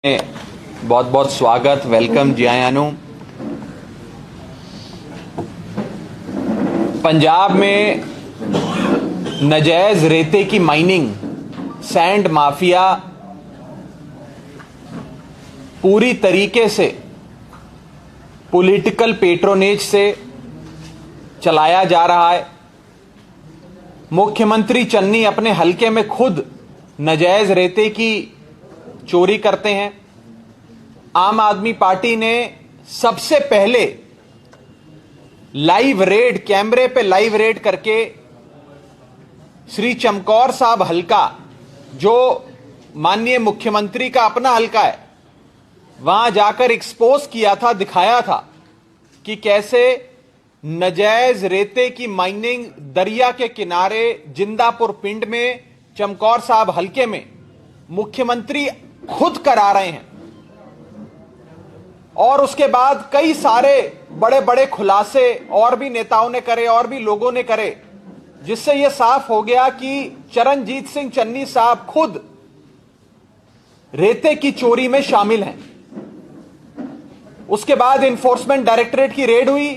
बहुत बहुत स्वागत, वेलकम जी आयानु। पंजाब में नाजायज रेते की माइनिंग, सैंड माफिया पूरी तरीके से पॉलिटिकल पेट्रोनेज से चलाया जा रहा है। मुख्यमंत्री चन्नी अपने हलके में खुद नाजायज रेते की चोरी करते हैं। आम आदमी पार्टी ने सबसे पहले लाइव रेड, कैमरे पे लाइव रेड करके श्री चमकौर साहब हलका, जो माननीय मुख्यमंत्री का अपना हलका है, वहां जाकर एक्सपोज किया था, दिखाया था कि कैसे नाजायज रेते की माइनिंग दरिया के किनारे जिंदापुर पिंड में चमकौर साहब हलके में मुख्यमंत्री खुद करा रहे हैं। और उसके बाद कई सारे बड़े बड़े खुलासे और भी नेताओं ने करे और भी लोगों ने करे, जिससे यह साफ हो गया कि चरणजीत सिंह चन्नी साहब खुद रेते की चोरी में शामिल हैं। उसके बाद इन्फोर्समेंट डायरेक्टरेट की रेड हुई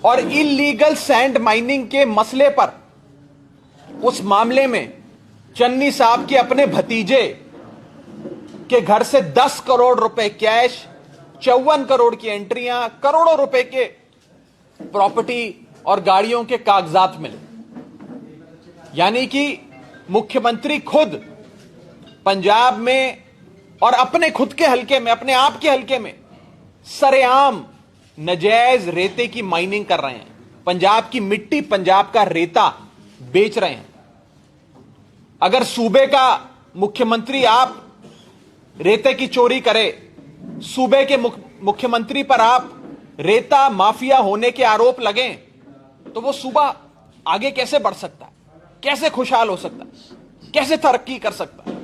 और इलीगल सैंड माइनिंग के मसले पर, उस मामले में चन्नी साहब के अपने भतीजे के घर से 10 करोड़ रुपए कैश, 54 करोड़ की एंट्रियां, करोड़ों रुपए के प्रॉपर्टी और गाड़ियों के कागजात मिले। यानी कि मुख्यमंत्री खुद पंजाब में और अपने खुद के हलके में, अपने आप के हलके में सरेआम नाजायज रेते की माइनिंग कर रहे हैं। पंजाब की मिट्टी, पंजाब का रेता बेच रहे हैं। अगर सूबे का मुख्यमंत्री आप रेते की चोरी करे, सूबे के मुख्यमंत्री पर आप रेता माफिया होने के आरोप लगें, तो वो सूबा आगे कैसे बढ़ सकता है, कैसे खुशहाल हो सकता है, कैसे तरक्की कर सकता है।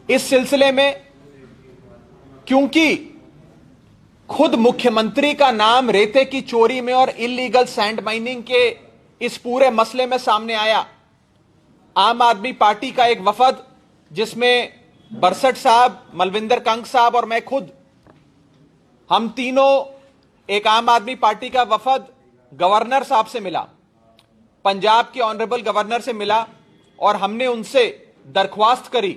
इस सिलसिले में क्योंकि खुद मुख्यमंत्री का नाम रेते की चोरी में और इलीगल सैंड माइनिंग के इस पूरे मसले में सामने आया, आम आदमी पार्टी का एक वफद, जिसमें बरसठ साहब, मलविंदर कंग साहब और मैं खुद, हम तीनों एक आम आदमी पार्टी का वफद गवर्नर साहब से मिला, पंजाब के ऑनरेबल गवर्नर से मिला, और हमने उनसे दरख्वास्त करी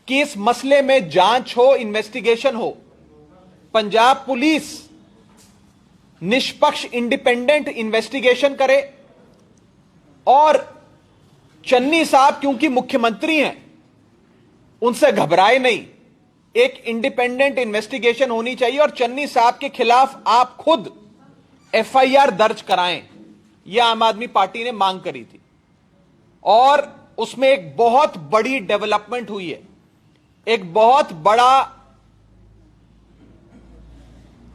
कि इस मसले में जांच हो, इन्वेस्टिगेशन हो, पंजाब पुलिस निष्पक्ष इंडिपेंडेंट इन्वेस्टिगेशन करे, और चन्नी साहब क्योंकि मुख्यमंत्री हैं, उनसे घबराए नहीं, एक इंडिपेंडेंट इन्वेस्टिगेशन होनी चाहिए और चन्नी साहब के खिलाफ आप खुद एफआईआर दर्ज कराएं। यह आम आदमी पार्टी ने मांग करी थी और उसमें एक बहुत बड़ी डेवलपमेंट हुई है। एक बहुत बड़ा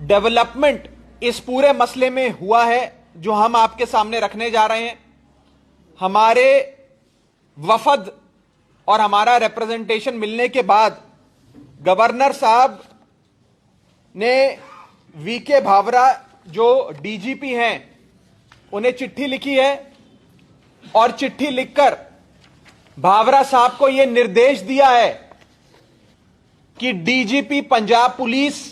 डेवलपमेंट इस पूरे मसले में हुआ है, जो हम आपके सामने रखने जा रहे हैं। हमारे वफद और हमारा रिप्रेजेंटेशन मिलने के बाद गवर्नर साहब ने वीके भावरा, जो डीजीपी हैं, उन्हें चिट्ठी लिखी है और चिट्ठी लिखकर भावरा साहब को यह निर्देश दिया है कि डीजीपी पंजाब पुलिस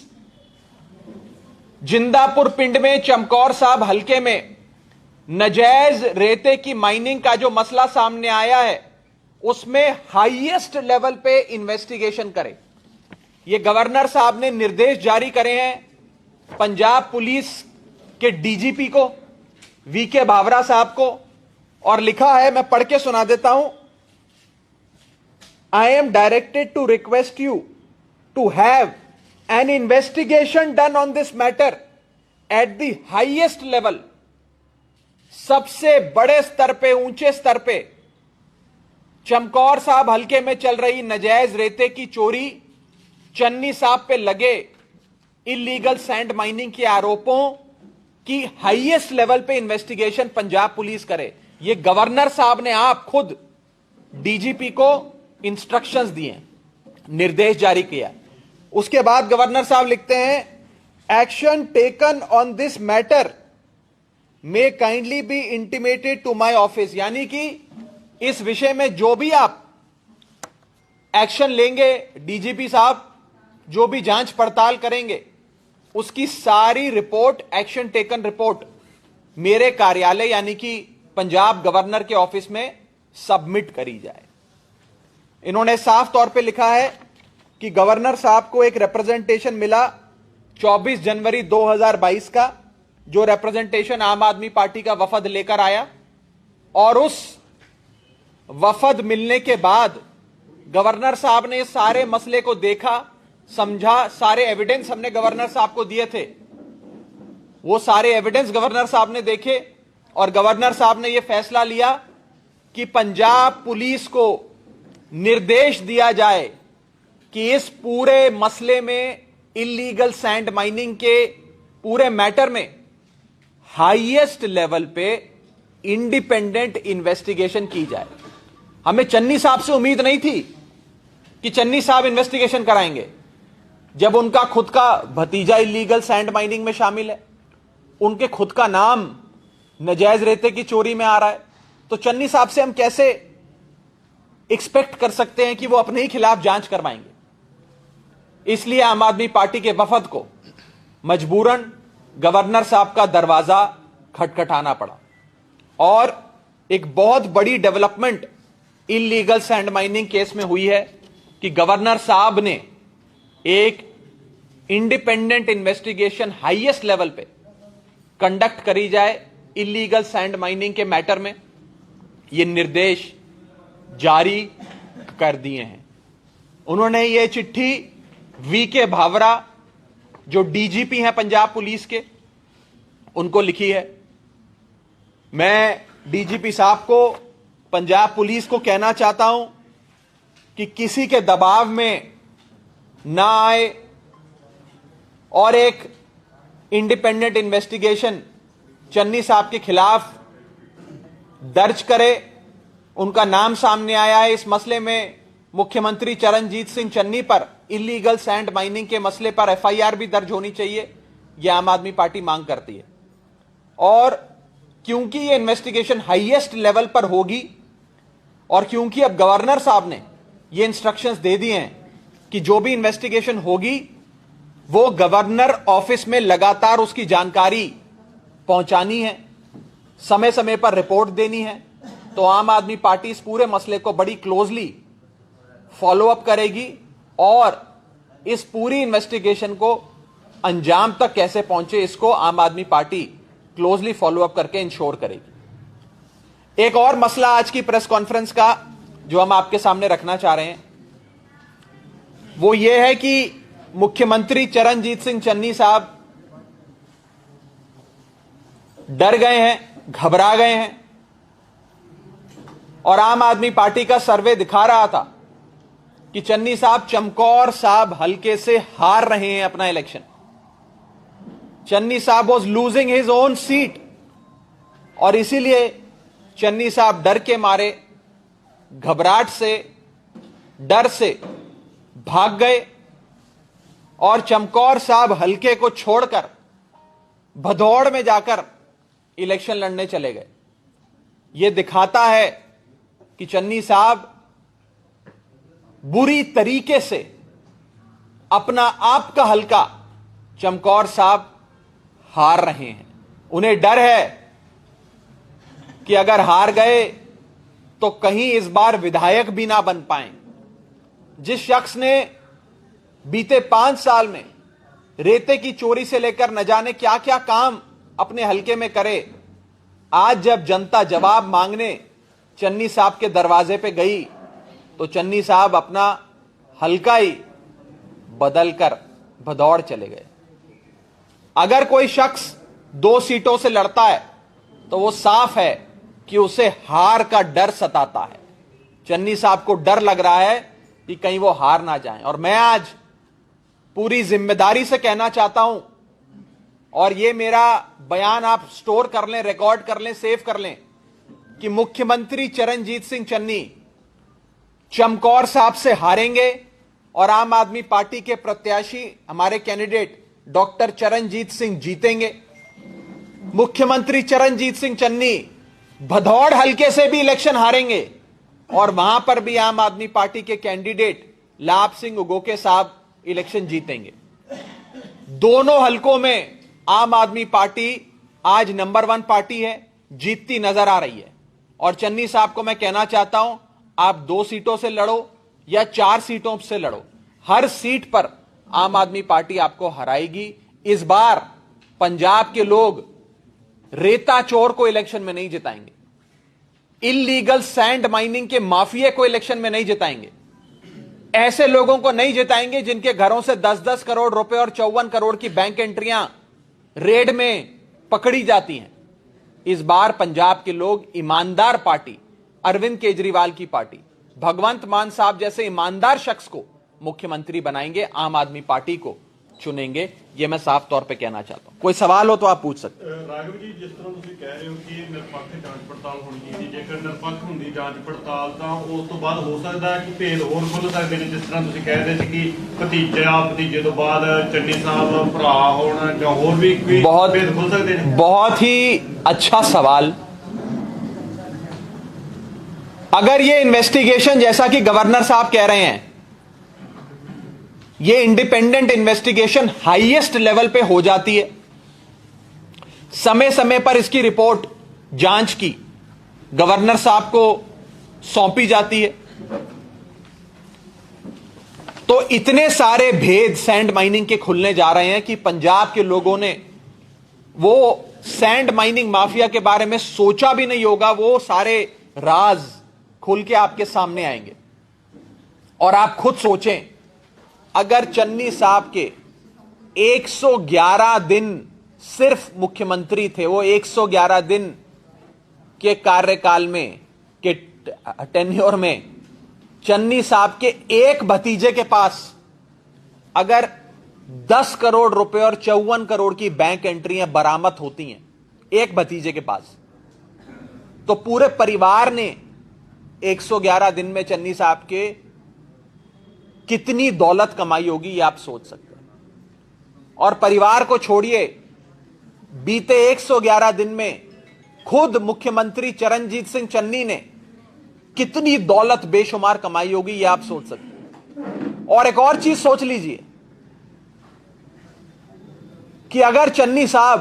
जिंदापुर पिंड में चमकौर साहब हलके में नाजायज रेते की माइनिंग का जो मसला सामने आया है, उसमें हाईएस्ट लेवल पे इन्वेस्टिगेशन करे। ये गवर्नर साहब ने निर्देश जारी करे हैं पंजाब पुलिस के डीजीपी को, वीके भावरा साहब को, और लिखा है, मैं पढ़ के सुना देता हूं। I am directed to request you to have an investigation done on this matter at the highest level. सबसे बड़े स्तर पे, ऊंचे स्तर पे चमकौर साहब हलके में चल रही नाजायज रेते की चोरी, चन्नी साहब पे लगे इलीगल सैंड माइनिंग के आरोपों की हाईएस्ट लेवल पे इन्वेस्टिगेशन पंजाब पुलिस करे। ये गवर्नर साहब ने आप खुद डीजीपी को इंस्ट्रक्शंस दिए, निर्देश जारी किया। उसके बाद गवर्नर साहब लिखते हैं, action taken on this matter may kindly be intimated to my office. यानी कि इस विषय में जो भी आप एक्शन लेंगे डीजीपी साहब, जो भी जांच पड़ताल करेंगे उसकी सारी रिपोर्ट, एक्शन टेकन रिपोर्ट मेरे कार्यालय यानी कि पंजाब गवर्नर के ऑफिस में सबमिट करी जाए। इन्होंने साफ तौर पे लिखा है कि गवर्नर साहब को एक रिप्रेजेंटेशन मिला 24 जनवरी 2022 का, जो रिप्रेजेंटेशन आम आदमी पार्टी का वफद लेकर आया, और उस वफद मिलने के बाद गवर्नर साहब ने सारे मसले को देखा, समझा, सारे एविडेंस हमने गवर्नर साहब को दिए थे, वो सारे एविडेंस गवर्नर साहब ने देखे और गवर्नर साहब ने यह फैसला लिया कि पंजाब पुलिस को निर्देश दिया जाए कि इस पूरे मसले में, इलीगल सैंड माइनिंग के पूरे मैटर में हाईएस्ट लेवल पे इंडिपेंडेंट इन्वेस्टिगेशन की जाए। हमें चन्नी साहब से उम्मीद नहीं थी कि चन्नी साहब इन्वेस्टिगेशन कराएंगे, जब उनका खुद का भतीजा इलीगल सैंड माइनिंग में शामिल है, उनके खुद का नाम नजायज रेते की चोरी में आ रहा है, तो चन्नी साहब से हम कैसे एक्सपेक्ट कर सकते हैं कि वो अपने ही खिलाफ जांच करवाएंगे। इसलिए आम आदमी पार्टी के वफद को मजबूरन गवर्नर साहब का दरवाजा खटखटाना पड़ा। और एक बहुत बड़ी development illegal sand mining case में हुई है कि गवर्नर साहब ने एक इंडिपेंडेंट इन्वेस्टिगेशन हाईएस्ट लेवल पे कंडक्ट करी जाए इलीगल सैंड माइनिंग के मैटर में, ये निर्देश जारी कर दिए हैं। उन्होंने ये चिट्ठी वीके भावरा, जो डीजीपी हैं पंजाब पुलिस के, उनको लिखी है। मैं डीजीपी साहब को, पंजाब पुलिस को कहना चाहता हूं कि किसी के दबाव में ना आए और एक इंडिपेंडेंट इन्वेस्टिगेशन चन्नी साहब के खिलाफ दर्ज करे। उनका नाम सामने आया है इस मसले में, मुख्यमंत्री चरणजीत सिंह चन्नी पर इलीगल सैंड माइनिंग के मसले पर एफआईआर भी दर्ज होनी चाहिए, यह आम आदमी पार्टी मांग करती है। और क्योंकि यह इन्वेस्टिगेशन हाईएस्ट लेवल पर होगी और क्योंकि अब गवर्नर साहब ने यह इंस्ट्रक्शंस दे दिए हैं कि जो भी इन्वेस्टिगेशन होगी वो गवर्नर ऑफिस में लगातार उसकी जानकारी पहुंचानी है, समय समय पर रिपोर्ट देनी है, तो आम आदमी पार्टी इस पूरे मसले को बड़ी क्लोजली फॉलो अप करेगी और इस पूरी इन्वेस्टिगेशन को अंजाम तक कैसे पहुंचे, इसको आम आदमी पार्टी क्लोजली फॉलो अप करके इंश्योर करेगी। एक और मसला आज की प्रेस कॉन्फ्रेंस का जो हम आपके सामने रखना चाह रहे हैं वो ये है कि मुख्यमंत्री चरणजीत सिंह चन्नी साहब डर गए हैं, घबरा गए हैं, और आम आदमी पार्टी का सर्वे दिखा रहा था कि चन्नी साहब चमकौर साहब हल्के से हार रहे हैं अपना इलेक्शन। चन्नी साहब was losing his own seat और इसीलिए चन्नी साहब डर के मारे, घबराहट से, डर से भाग गए और चमकौर साहब हल्के को छोड़कर भदौड़ में जाकर इलेक्शन लड़ने चले गए। यह दिखाता है कि चन्नी साहब बुरी तरीके से अपना आप का हल्का चमकौर साहब हार रहे हैं। उन्हें डर है कि अगर हार गए तो कहीं इस बार विधायक भी ना बन पाएं। जिस शख्स ने बीते 5 साल में रेते की चोरी से लेकर न जाने क्या क्या काम अपने हल्के में करे, आज जब जनता जवाब मांगने चन्नी साहब के दरवाजे पे गई तो चन्नी साहब अपना हल्का ही बदलकर भदौड़ चले गए। अगर कोई शख्स 2 सीटों से लड़ता है तो वो साफ है कि उसे हार का डर सताता है। चन्नी साहब को डर लग रहा है कि कहीं वो हार ना जाएं। और मैं आज पूरी जिम्मेदारी से कहना चाहता हूं, और ये मेरा बयान आप स्टोर कर लें, रिकॉर्ड कर लें, सेव कर लें, कि मुख्यमंत्री चरणजीत सिंह चन्नी चमकौर साहब से हारेंगे और आम आदमी पार्टी के प्रत्याशी हमारे कैंडिडेट डॉक्टर चरणजीत सिंह जीतेंगे। मुख्यमंत्री चरणजीत सिंह चन्नी भदौड़ हल्के से भी इलेक्शन हारेंगे और वहां पर भी आम आदमी पार्टी के कैंडिडेट लाभ सिंह उगोके साहब इलेक्शन जीतेंगे। दोनों हलकों में आम आदमी पार्टी आज नंबर 1 पार्टी है, जीतती नजर आ रही है। और चन्नी साहब को मैं कहना चाहता हूं, आप 2 सीटों से लड़ो या 4 सीटों से लड़ो, हर सीट पर आम आदमी पार्टी आपको हराएगी। इस बार पंजाब के लोग रेता चोर को इलेक्शन में नहीं जिताएंगे, इल्लीगल सैंड माइनिंग के माफिया को इलेक्शन में नहीं जिताएंगे, ऐसे लोगों को नहीं जिताएंगे जिनके घरों से 10-10 करोड़ रुपए और 54 करोड़ की बैंक एंट्रियां रेड में पकड़ी जाती हैं। इस बार पंजाब के लोग ईमानदार पार्टी, अरविंद केजरीवाल की पार्टी, भगवंत मान साहब जैसे ईमानदार शख्स को मुख्यमंत्री बनाएंगे, आम आदमी पार्टी को चुनेंगे। यह मैं साफ तौर पे कहना चाहता हूं। कोई सवाल हो तो आप पूछ सकते हैं। राघव जी, जिस तरह तुम कह रहे हो कि निरपੱਖ ਜਾਂਚ ਪੜਤਾਲ ਹੋਣੀ ਚਾਹੀਦੀ, ਜੇਕਰ ਨਿਰਪੱਖ ਹੁੰਦੀ ਜਾਂਚ ਪੜਤਾਲ ਤਾਂ ਉਸ ਤੋਂ ਬਾਅਦ ਹੋ ਸਕਦਾ ਕਿ ਭੇਦ ਹੋਰ ਖੁੱਲ ਸਕਦੇ ਨੇ। ਜਿਸ ਤਰ੍ਹਾਂ ਤੁਸੀਂ ਕਹਿ ਰਹੇ ਸੀ ਕਿ ਭਤੀਜੇ ਤੋਂ ਬਾਅਦ ਚੰਨੀ ਸਾਹਿਬ ਭਰਾ ਹੋਣ ਜਾਂ ਹੋਰ ਵੀ ਕੋਈ ਭੇਦ ਖੁੱਲ ਸਕਦੇ ਨੇ। बहुत ही अच्छा सवाल। अगर ये इन्वेस्टिगेशन जैसा कि गवर्नर साहब कह रहे हैं, ये इंडिपेंडेंट इन्वेस्टिगेशन हाईएस्ट लेवल पे हो जाती है, समय समय पर इसकी रिपोर्ट जांच की गवर्नर साहब को सौंपी जाती है, तो इतने सारे भेद सैंड माइनिंग के खुलने जा रहे हैं कि पंजाब के लोगों ने वो सैंड माइनिंग माफिया के बारे में सोचा भी नहीं होगा। वो सारे राज खुल के आपके सामने आएंगे। और आप खुद सोचें, अगर चन्नी साहब के 111 दिन सिर्फ मुख्यमंत्री थे, वो 111 दिन के कार्यकाल में, के टेन्योर में, चन्नी साहब के एक भतीजे के पास अगर 10 करोड़ रुपए और 54 करोड़ की बैंक एंट्रियां बरामद होती हैं एक भतीजे के पास, तो पूरे परिवार ने 111 दिन में चन्नी साहब के कितनी दौलत कमाई होगी, ये आप सोच सकते हैं। और परिवार को छोड़िए, बीते 111 दिन में खुद मुख्यमंत्री चरणजीत सिंह चन्नी ने कितनी दौलत बेशुमार कमाई होगी, ये आप सोच सकते हैं। और एक और चीज सोच लीजिए कि अगर चन्नी साहब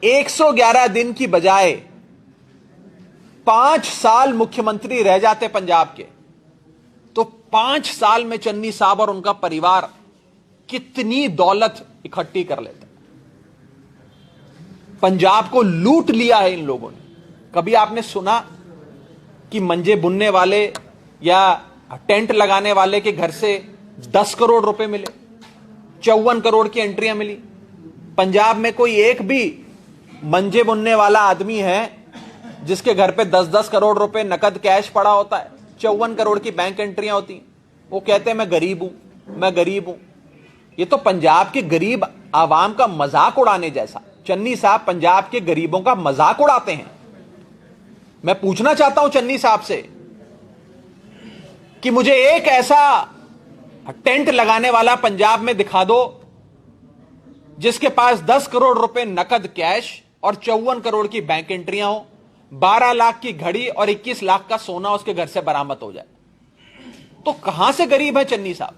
111 दिन की बजाय 5 साल मुख्यमंत्री रह जाते पंजाब के, तो 5 साल में चन्नी साहब और उनका परिवार कितनी दौलत इकट्ठी कर लेते। पंजाब को लूट लिया है इन लोगों ने। कभी आपने सुना कि मंजे बुनने वाले या टेंट लगाने वाले के घर से 10 करोड़ रुपए मिले, 54 करोड़ की एंट्रियां मिली? पंजाब में कोई एक भी मंजे बुनने वाला आदमी है जिसके घर पे 10-10 करोड़ रुपए नकद कैश पड़ा होता है, 54 करोड़ की बैंक एंट्रियां होती हैं? वो कहते हैं मैं गरीब हूं, मैं गरीब हूं। ये तो पंजाब के गरीब आवाम का मजाक उड़ाने जैसा। चन्नी साहब पंजाब के गरीबों का मजाक उड़ाते हैं। मैं पूछना चाहता हूं चन्नी साहब से कि मुझे एक ऐसा टेंट लगाने वाला पंजाब में दिखा दो जिसके पास 10 करोड़ रुपए नकद कैश और 54 करोड़ की बैंक एंट्रियां हो, 12 लाख की घड़ी और 21 लाख का सोना उसके घर से बरामद हो जाए। तो कहां से गरीब है चन्नी साहब?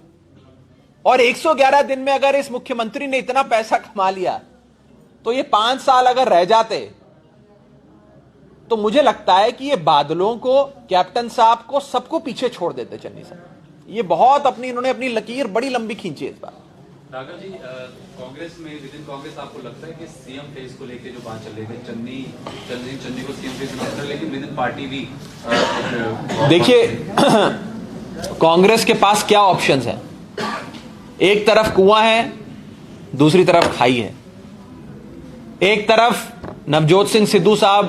और 111 दिन में अगर इस मुख्यमंत्री ने इतना पैसा कमा लिया, तो ये 5 साल अगर रह जाते, तो मुझे लगता है कि ये बादलों को, कैप्टन साहब को, सबको पीछे छोड़ देते चन्नी साहब। ये बहुत इन्होंने अपनी लकीर बड़ी लंबी खींची है इस बार। राघव जी, कांग्रेस में, विद इन कांग्रेस आपको लगता है कि सीएम फेस को लेके जो बात चल रही थी, चन्नी को सीएम फेस बनाकर, लेकिन विद इन पार्टी भी देखिए कांग्रेस के पास क्या ऑप्शंस हैं? एक तरफ कुआं है, दूसरी तरफ खाई है। एक तरफ नवजोत सिंह सिद्धू साहब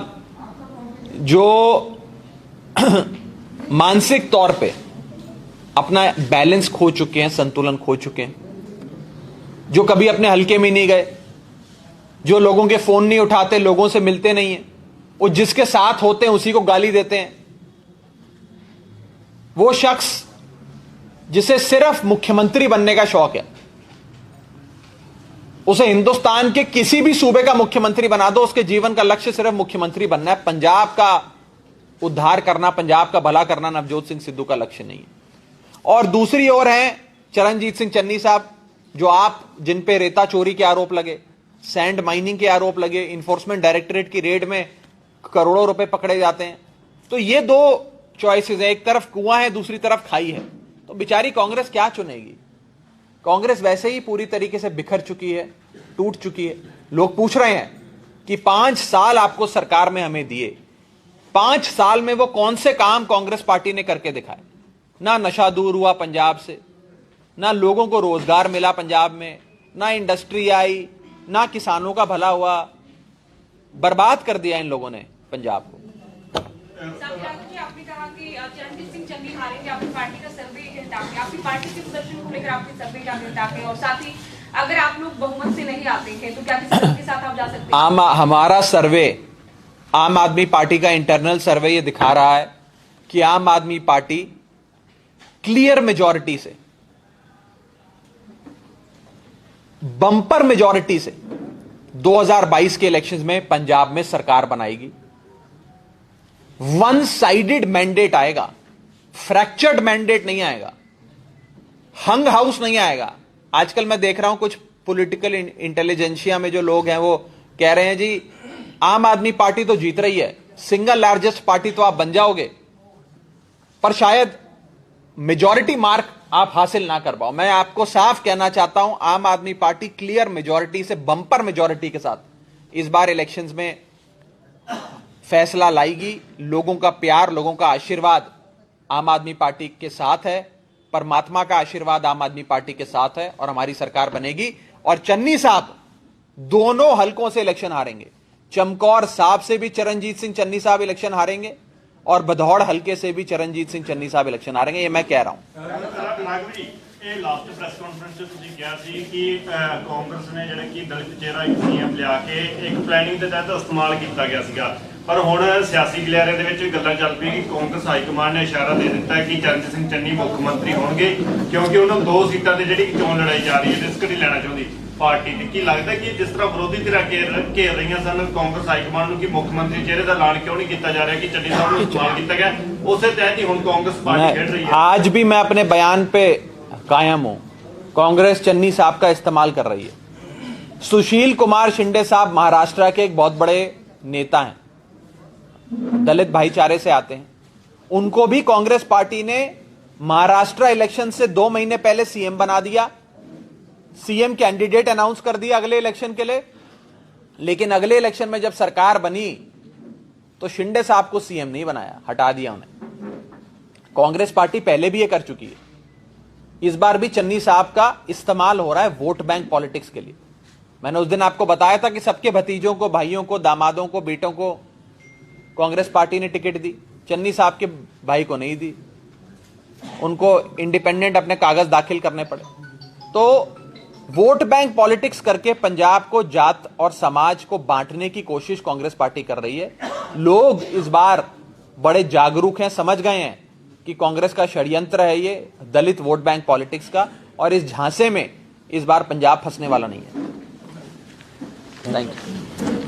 जो मानसिक तौर पे अपना बैलेंस खो चुके हैं, संतुलन खो चुके हैं, जो कभी अपने हलके में नहीं गए, जो लोगों के फोन नहीं उठाते, लोगों से मिलते नहीं हैं, वो जिसके साथ होते हैं उसी को गाली देते हैं। वो शख्स जिसे सिर्फ मुख्यमंत्री बनने का शौक है, उसे हिंदुस्तान के किसी भी सूबे का मुख्यमंत्री बना दो, उसके जीवन का लक्ष्य सिर्फ मुख्यमंत्री बनना है। पंजाब का उद्धार करना, पंजाब का भला करना नवजोत सिंह सिद्धू का लक्ष्य नहीं है। और दूसरी ओर हैं चरणजीत सिंह चन्नी साहब, जो आप जिन पे रेता चोरी के आरोप लगे, सैंड माइनिंग के आरोप लगे, इन्फोर्समेंट डायरेक्टरेट की रेड में करोड़ों रुपए पकड़े जाते हैं। तो ये दो चॉइसेस है, एक तरफ कुआं है, दूसरी तरफ खाई है। तो बेचारी कांग्रेस क्या चुनेगी? कांग्रेस वैसे ही पूरी तरीके से बिखर चुकी है, टूट चुकी है। लोग पूछ रहे हैं कि 5 साल आपको सरकार में हमें दिए, 5 साल में वो कौन से काम कांग्रेस पार्टी ने करके दिखाए? ना नशा दूर हुआ पंजाब से, ना लोगों को रोजगार मिला पंजाब में, ना इंडस्ट्री आई, ना किसानों का भला हुआ। बर्बाद कर दिया इन लोगों ने पंजाब को। आपने कहा कि चरणजीत सिंह चन्नी हारेंगे, आपकी पार्टी का सर्वे हटा के, आपकी पार्टी के प्रदर्शन को लेकर आपके सर्वे हटा के, और साथ ही अगर आप लोग बहुमत से नहीं आते हैं तो क्या किसी दल के साथ आप जा सकते हैं? हमारा सर्वे, आम आदमी पार्टी का इंटरनल सर्वे ये दिखा रहा है कि आम आदमी पार्टी क्लियर मेजॉरिटी से, बंपर मेजॉरिटी से 2022 के इलेक्शंस में पंजाब में सरकार बनाएगी। वन साइडेड मैंडेट आएगा, फ्रैक्चर्ड मैंडेट नहीं आएगा, हंग हाउस नहीं आएगा। आजकल मैं देख रहा हूं कुछ पॉलिटिकल इंटेलिजेंसिया में जो लोग हैं वो कह रहे हैं जी आम आदमी पार्टी तो जीत रही है, सिंगल लार्जेस्ट पार्टी तो आप बन जाओगे, पर शायद मेजॉरिटी मार्क आप हासिल ना कर पाओ। मैं आपको साफ कहना चाहता हूं, आम आदमी पार्टी क्लियर मेजॉरिटी से, बंपर मेजॉरिटी के साथ इस बार इलेक्शंस में फैसला लाएगी। लोगों का प्यार, लोगों का आशीर्वाद आम आदमी पार्टी के साथ है, परमात्मा का आशीर्वाद आम आदमी पार्टी के साथ है, और हमारी सरकार बनेगी। और चन्नी साहब दोनों हलकों से इलेक्शन हारेंगे। चमकौर साहब से भी चरणजीत सिंह चन्नी साहब इलेक्शन हारेंगे, और भदौड़ हलके से भी चरणजीत सिंह चन्नी साहब इलेक्शन हारेंगे, ये मैं कह रहा हूं। ਇਹ ਲਾਸਟ ਪ੍ਰੈਸ ਕਾਨਫਰੰਸ ਚ ਤੁਸੀਂ ਕਿਹਾ ਸੀ ਕਿ ਕਾਂਗਰਸ ਨੇ ਜਿਹੜਾ ਕਿ ਦਲਿਤ ਚਿਹਰਾ ਇੱਕ ਸੀਐਮ ਲਿਆ ਕੇ ਇੱਕ ਪਲੈਨਿੰਗ ਦੇ ਤਹਿਤ ਇਸਤੇਮਾਲ ਕੀਤਾ ਗਿਆ ਸੀਗਾ, ਪਰ ਹੁਣ ਸਿਆਸੀ ਗਲਿਆਰੇ ਦੇ ਵਿੱਚ ਗੱਲਾਂ ਚੱਲ ਪਈਆਂ ਕਿ ਕਾਂਗਰਸ ਹਾਈ ਕਮਾਂਡ ਨੇ ਇਸ਼ਾਰਾ ਦੇ ਦਿੱਤਾ ਹੈ ਕਿ ਚਰਨਜੀਤ ਸਿੰਘ ਚੰਨੀ ਮੁੱਖ ਮੰਤਰੀ ਹੋਣਗੇ, ਕਿਉਂਕਿ ਉਹਨਾਂ ਨੂੰ 2 ਸੀਟਾਂ ਤੇ ਜਿਹੜੀ ਚੋਣ ਲੜਾਈ ਜਾ ਰਹੀ ਹੈ, ਰਿਸਕ ਨਹੀਂ ਲੈਣਾ ਚਾਹੁੰਦੀ ਪਾਰਟੀ ਦੀ। ਕੀ ਲੱਗਦਾ ਕਿ ਜਿਸ ਤਰ੍ਹਾਂ ਵਿਰੋਧੀ ਧਿਰਾਂ ਘੇਰ ਰਹੀਆਂ ਸਨ ਕਾਂਗਰਸ ਹਾਈ ਕਮਾਂਡ ਨੂੰ ਕਿ ਮੁੱਖ ਮੰਤਰੀ ਚਿਹਰੇ ਦਾ ਐਲਾਨ ਕਿਉਂ ਨਹੀਂ ਕੀਤਾ ਜਾ ਰਿਹਾ ਕਿ ਚੰਨੀ ਸਾਹਿਬ ਨੂੰ ਇਸਤੇਮਾਲ ਕੀਤਾ ਗਿਆ, ਉਸੇ ਤਹਿਤ ਹੀ ਹੁਣ ਕਾਂਗਰਸ ਪਾਰਟੀ ਖੇਡ ਰਹੀ है। आज भी मैं अपने बयान पे कायम हूं, कांग्रेस चन्नी साहब का इस्तेमाल कर रही है। सुशील कुमार शिंदे साहब महाराष्ट्र के एक बहुत बड़े नेता हैं, दलित भाईचारे से आते हैं। उनको भी कांग्रेस पार्टी ने महाराष्ट्र इलेक्शन से 2 महीने पहले सीएम बना दिया, सीएम कैंडिडेट अनाउंस कर दिया अगले इलेक्शन के लिए। लेकिन अगले इलेक्शन में जब सरकार बनी तो शिंदे साहब को सीएम नहीं बनाया, हटा दिया उन्हें। कांग्रेस पार्टी पहले भी ये कर चुकी है। इस बार भी चन्नी साहब का इस्तेमाल हो रहा है वोट बैंक पॉलिटिक्स के लिए। मैंने उस दिन आपको बताया था कि सबके भतीजों को, भाइयों को, दामादों को, बेटों को कांग्रेस पार्टी ने टिकट दी, चन्नी साहब के भाई को नहीं दी, उनको इंडिपेंडेंट अपने कागज दाखिल करने पड़े। तो वोट बैंक पॉलिटिक्स करके पंजाब को, जात और समाज को बांटने की कोशिश कांग्रेस पार्टी कर रही है। लोग इस बार बड़े जागरूक हैं, समझ गए हैं कि कांग्रेस का षड्यंत्र है ये दलित वोट बैंक पॉलिटिक्स का, और इस झांसे में इस बार पंजाब फंसने वाला नहीं है। Thank you.